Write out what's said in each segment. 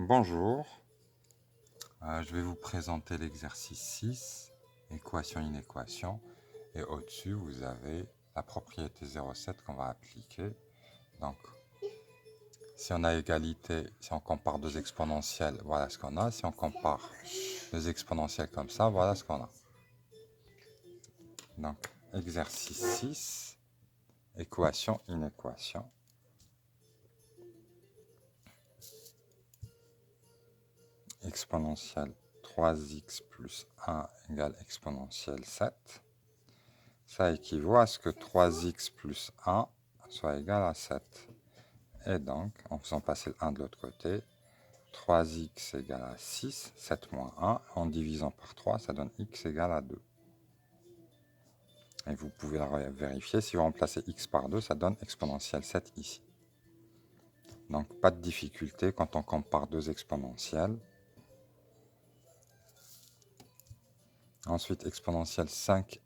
Bonjour, je vais vous présenter l'exercice 6, équation inéquation, et au-dessus vous avez la propriété 0,7 qu'on va appliquer. Donc, si on a égalité, si on compare deux exponentielles, voilà ce qu'on a. Si on compare deux exponentielles comme ça, voilà ce qu'on a. Donc, exercice 6, équation inéquation. Exponentielle 3x plus 1 égale exponentielle 7. Ça équivaut à ce que 3x plus 1 soit égal à 7. Et donc, en faisant passer le 1 de l'autre côté, 3x égale à 6, 7 moins 1, en divisant par 3, ça donne x égale à 2. Et vous pouvez vérifier, si vous remplacez x par 2, ça donne exponentielle 7 ici. Donc, pas de difficulté quand on compare deux exponentielles. Ensuite, exponentielle 5x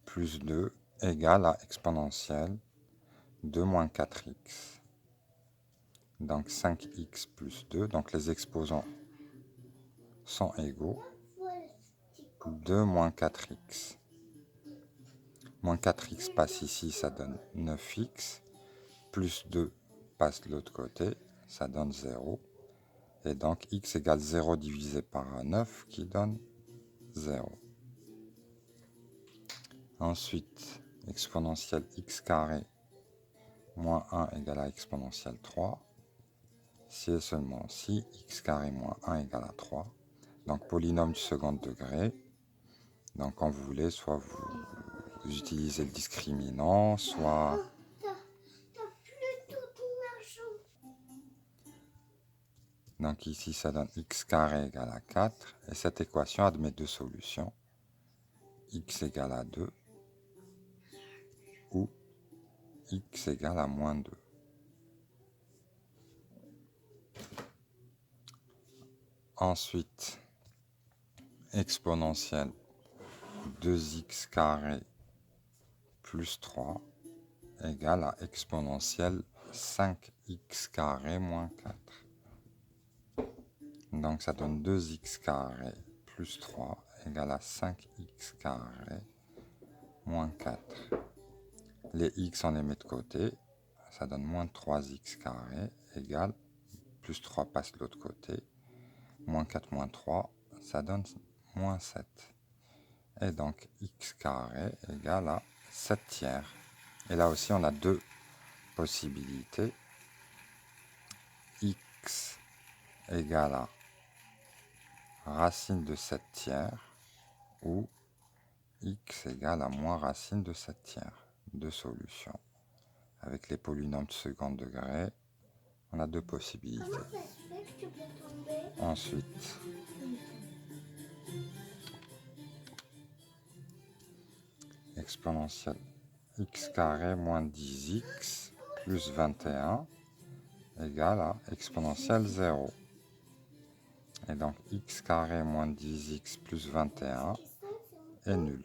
plus 2 égale à exponentielle 2 moins 4x. Donc 5x plus 2, donc les exposants sont égaux. 2 moins 4x. Moins 4x passe ici, ça donne 9x. Plus 2 passe de l'autre côté, ça donne 0. Et donc x égale 0 divisé par 9 qui donne 0. Ensuite, exponentielle x carré moins 1 égale à exponentielle 3. Si et seulement si x carré moins 1 égale à 3. Donc polynôme du second degré. Donc quand vous voulez, soit vous utilisez le discriminant, soit... Donc ici, ça donne x carré égale à 4. Et cette équation admet deux solutions. X égale à 2 ou x égale à moins 2. Ensuite, exponentielle 2x carré plus 3 égale à exponentielle 5x carré moins 4. Donc ça donne 2x carré plus 3 égale à 5x carré moins 4. Les x on les met de côté, ça donne moins 3x carré égale, plus 3 passe de l'autre côté, moins 4 moins 3, ça donne moins 7. Et donc x carré égale à 7 tiers. Et là aussi on a deux possibilités. X égale à racine de 7 tiers ou x égale à moins racine de 7 tiers. Deux solutions. Avec les polynômes de second degré, on a deux possibilités. Ensuite, exponentielle x carré moins 10x plus 21 égale à exponentielle 0. Et donc x carré moins 10x plus 21 est nul.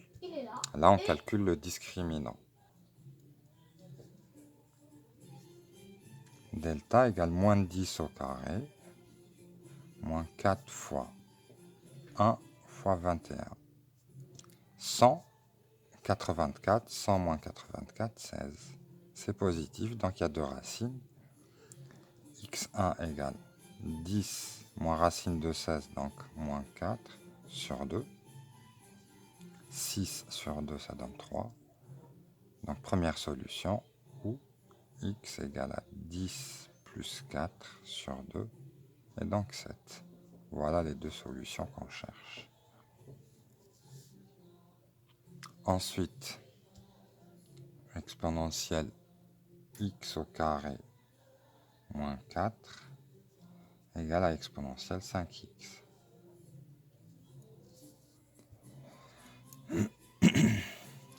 Là, on calcule le discriminant. Delta égale moins 10 au carré, moins 4 fois 1 fois 21. 184, 100 moins 84, 16. C'est positif, donc il y a deux racines. x1 égale 10 moins racine de 16, donc moins 4 sur 2. 6 sur 2, ça donne 3. Donc première solution, ou x égale à 10 plus 4 sur 2, et donc 7. Voilà les deux solutions qu'on cherche. Ensuite, exponentielle x au carré moins 4 égale à exponentielle 5x.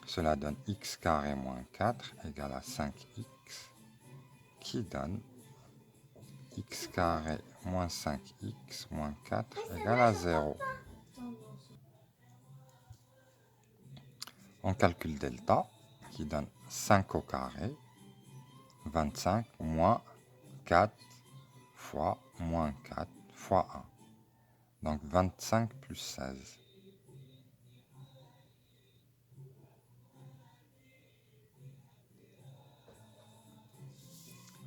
Cela donne x carré moins 4 égale à 5x, qui donne x carré moins 5x moins 4 égale à 0. On calcule delta, qui donne 5 au carré, 25 moins 4 fois moins 4 fois 1. Donc 25 plus 16.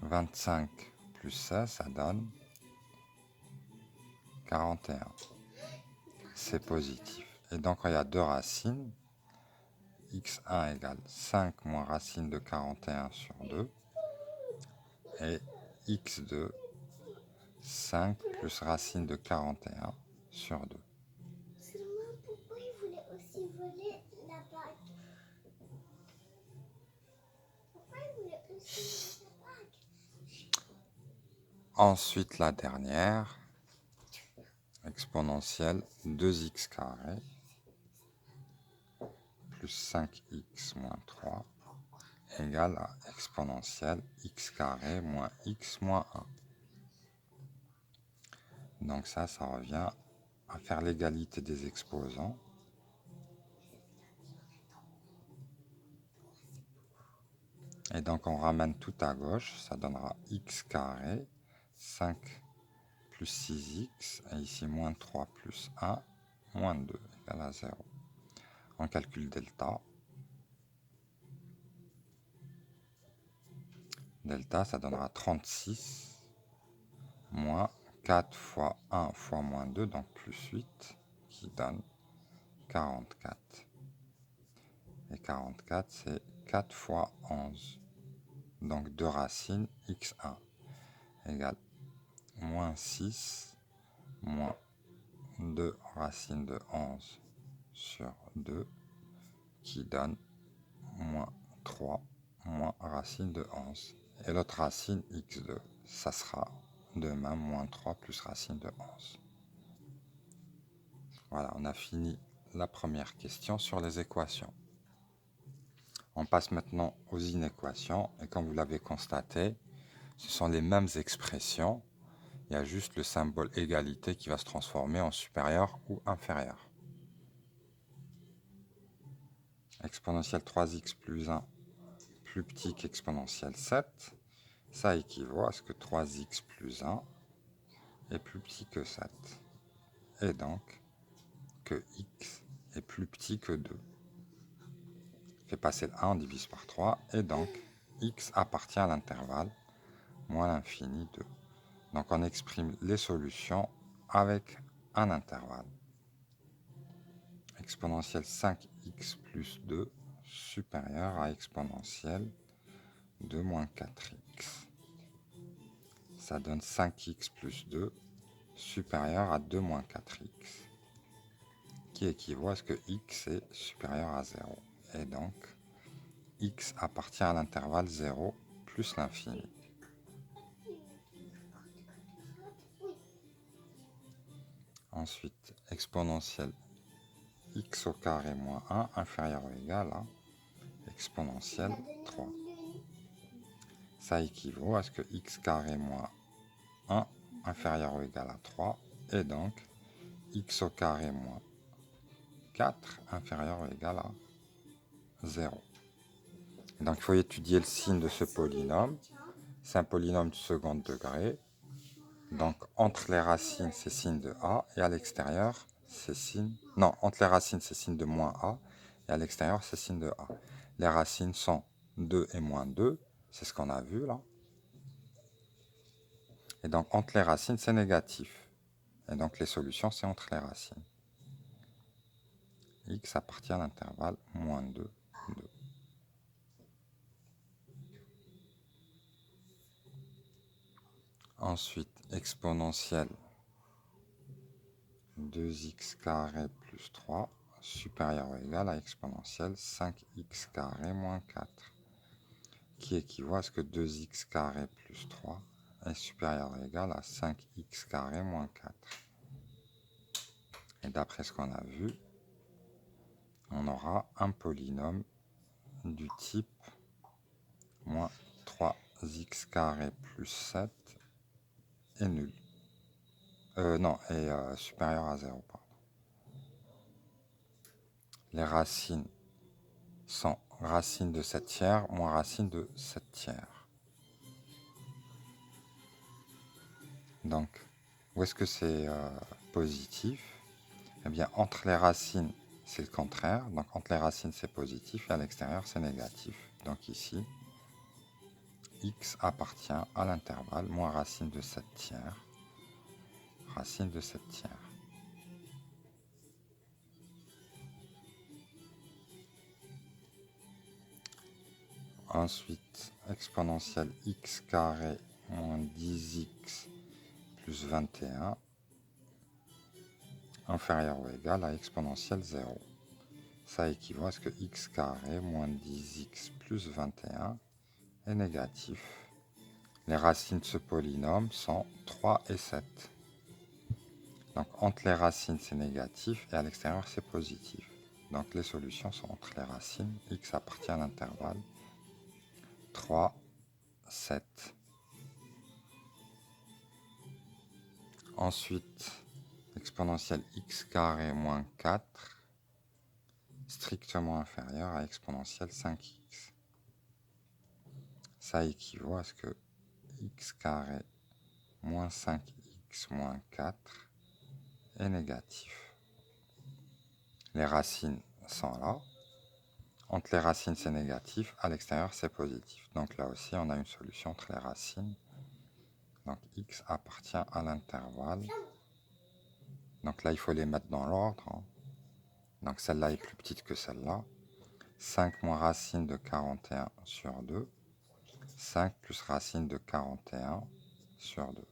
25 plus 16, ça donne 41. C'est positif. Et donc, il y a deux racines. x1 égale 5 moins racine de 41 sur 2. Et x2, 5 plus racine de 41 sur 2. Seulement, pourquoi il voulait aussi voler la bague? Pourquoi il voulait aussi voler la bague? Ensuite, la dernière, exponentielle 2x carré plus 5x moins 3 égale à exponentielle x carré moins x moins 1. Donc ça revient à faire l'égalité des exposants. Et donc on ramène tout à gauche, ça donnera x carré, 5 plus 6x, et ici moins 3 plus 1, moins 2, égale à 0. On calcule delta. Delta, ça donnera 36, moins 4 fois 1 fois moins 2, donc plus 8, qui donne 44. Et 44, c'est 4 fois 11. Donc 2 racines, x1 égale moins 6, moins 2 racines de 11 sur 2, qui donne moins 3, moins racine de 11. Et l'autre racine, x2, ça sera de même moins 3 plus racine de 11. Voilà, on a fini la première question sur les équations. On passe maintenant aux inéquations, et comme vous l'avez constaté, ce sont les mêmes expressions, il y a juste le symbole égalité qui va se transformer en supérieur ou inférieur. Exponentielle 3x plus 1 plus petit qu'exponentielle 7, ça équivaut à ce que 3x plus 1 est plus petit que 7. Et donc que x est plus petit que 2. On fait passer le 1, on divise par 3, et donc x appartient à l'intervalle moins l'infini 2. Donc on exprime les solutions avec un intervalle. Exponentielle 5x plus 2 supérieur à exponentielle 2 moins 4x. Ça donne 5x plus 2 supérieur à 2 moins 4x, qui équivaut à ce que x est supérieur à 0. Et donc, x appartient à l'intervalle 0 plus l'infini. Ensuite, exponentielle x au carré moins 1 inférieur ou égal à exponentielle 3. Ça équivaut à ce que x carré moins 1 inférieur ou égal à 3, et donc x au carré moins 4 inférieur ou égal à 0. Donc il faut étudier le signe de ce polynôme. C'est un polynôme du second degré. Donc entre les racines, c'est signe de a, et à l'extérieur, c'est signe... Non, entre les racines, c'est signe de moins a, et à l'extérieur, c'est signe de a. Les racines sont 2 et moins 2, c'est ce qu'on a vu là. Et donc entre les racines, c'est négatif. Et donc les solutions, c'est entre les racines. X appartient à l'intervalle moins 2, 2. Ensuite, exponentielle 2x carré plus 3 supérieur ou égal à exponentielle 5x carré moins 4, qui équivaut à ce que 2x carré plus 3 est supérieur ou égal à 5x carré moins 4. Et d'après ce qu'on a vu, on aura un polynôme du type moins 3x carré plus 7 est nul. Non, est supérieur à 0. Pardon. Les racines sont racine de 7 tiers moins racine de 7 tiers. Donc, où est-ce que c'est positif? Eh bien, entre les racines, c'est le contraire. Donc, entre les racines, c'est positif et à l'extérieur, c'est négatif. Donc, ici, x appartient à l'intervalle moins racine de 7 tiers. Racine de 7 tiers. Ensuite, exponentielle x carré moins 10x plus 21 inférieur ou égal à exponentielle 0. Ça équivaut à ce que x carré moins 10x plus 21 est négatif. Les racines de ce polynôme sont 3 et 7. Donc entre les racines c'est négatif et à l'extérieur c'est positif. Donc les solutions sont entre les racines. X appartient à l'intervalle 3, 7. Ensuite, exponentielle x carré moins 4 strictement inférieur à exponentielle 5x. Ça équivaut à ce que x carré moins 5x moins 4 est négatif. Les racines sont là. Entre les racines, c'est négatif. À l'extérieur, c'est positif. Donc là aussi, on a une solution entre les racines. Donc x appartient à l'intervalle. Donc là, il faut les mettre dans l'ordre, hein. Donc celle-là est plus petite que celle-là. 5 moins racine de 41 sur 2. 5 plus racine de 41 sur 2.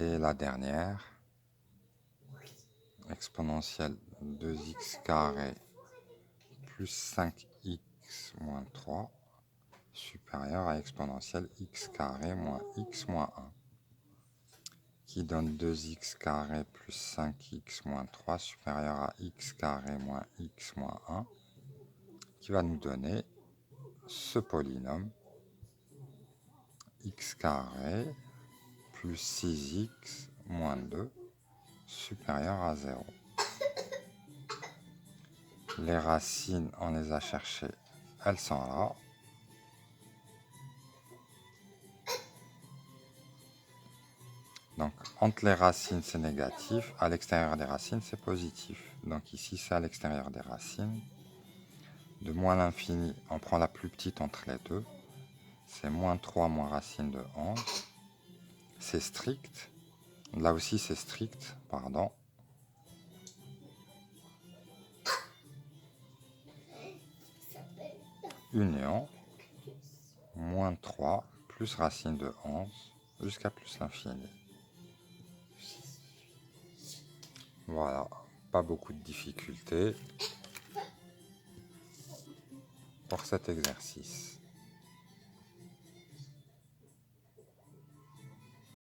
Et la dernière, exponentielle 2x carré plus 5x moins 3 supérieur à exponentielle x carré moins x moins 1 qui donne 2x carré plus 5x moins 3 supérieur à x carré moins x moins 1 qui va nous donner ce polynôme x carré plus 6x moins 2 supérieur à 0. Les racines, on les a cherchées, elles sont là. Donc, entre les racines, c'est négatif. À l'extérieur des racines, c'est positif. Donc ici, c'est à l'extérieur des racines. De moins l'infini, on prend la plus petite entre les deux. C'est moins 3 moins racine de 11. C'est strict. Là aussi, c'est strict, pardon. Union, moins 3 plus racine de 11 jusqu'à plus l'infini. Voilà, pas beaucoup de difficultés pour cet exercice.